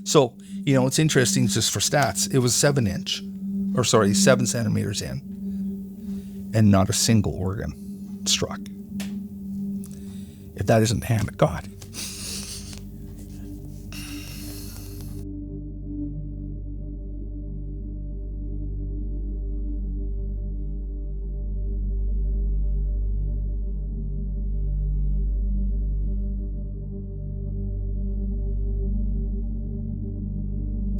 So, it's interesting just for stats. It was 7 centimeters in, and not a single organ struck. If that isn't the hand of God.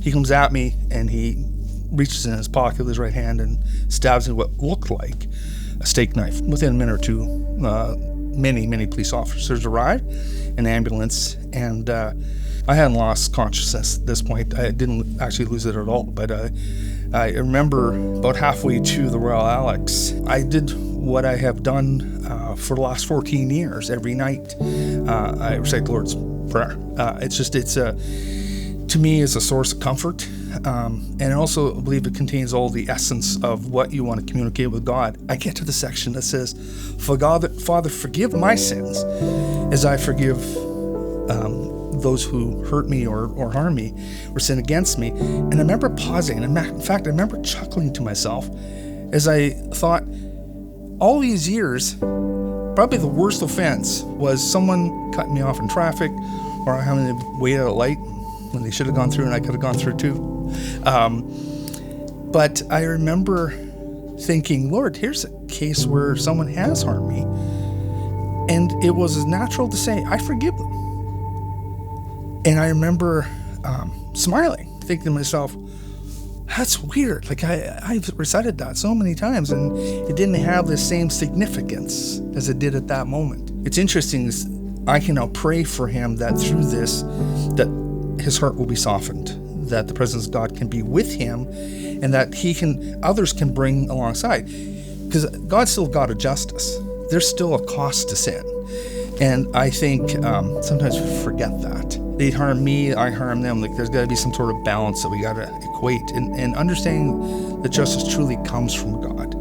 He comes at me and he reaches in his pocket with his right hand and stabs me with what looked like a steak knife. Within a minute or two, many police officers arrived, an ambulance, and I hadn't lost consciousness at this point. I didn't actually lose it at all, but I remember about halfway to the Royal Alex, I did what I have done for the last 14 years. Every night, I recite the Lord's Prayer. To me, is a source of comfort, and I also believe it contains all the essence of what you want to communicate with God. I get to the section that says, Father, forgive my sins as I forgive those who hurt me or harm me or sin against me. And I remember pausing, and in fact, I remember chuckling to myself as I thought, all these years, probably the worst offense was someone cutting me off in traffic or having to wait at a light when they should have gone through and I could have gone through too. But I remember thinking, Lord, here's a case where someone has harmed me. And it was as natural to say, I forgive them. And I remember smiling, thinking to myself, that's weird. Like I've recited that so many times and it didn't have the same significance as it did at that moment. It's interesting, I can now pray for him that through this, that his heart will be softened, that the presence of God can be with him, and that others can bring alongside. Because God's still a God of justice. There's still a cost to sin. And I think sometimes we forget that. They harm me, I harm them. Like there's got to be some sort of balance that we got to equate. And understanding that justice truly comes from God.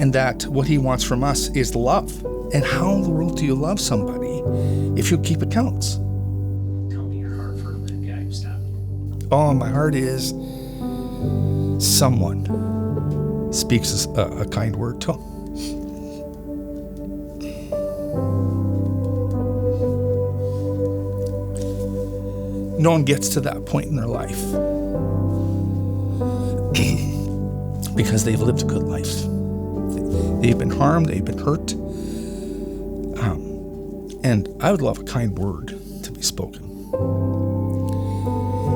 And that what he wants from us is love. And how in the world do you love somebody if you keep accounts? Oh, my heart is someone speaks a kind word to him. No one gets to that point in their life because they've lived a good life. They've been harmed, they've been hurt. And I would love a kind word to be spoken.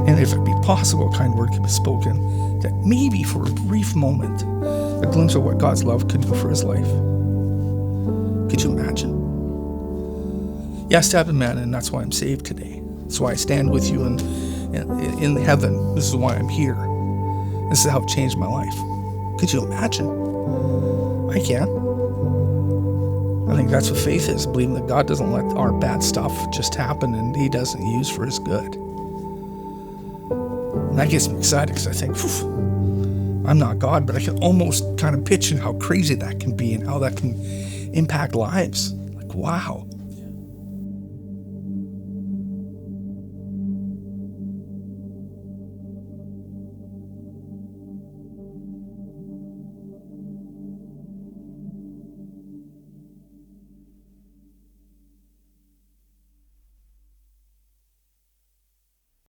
And if it be possible, a kind word can be spoken, that maybe for a brief moment, a glimpse of what God's love could do for his life. Could you imagine? Yeah, I stabbed a man, and that's why I'm saved today. That's why I stand with you in heaven. This is why I'm here. This is how it changed my life. Could you imagine? I can. I think that's what faith is, believing that God doesn't let our bad stuff just happen and he doesn't use for his good. And that gets me excited because I think, I'm not God, but I can almost kind of picture how crazy that can be and how that can impact lives. Like, wow.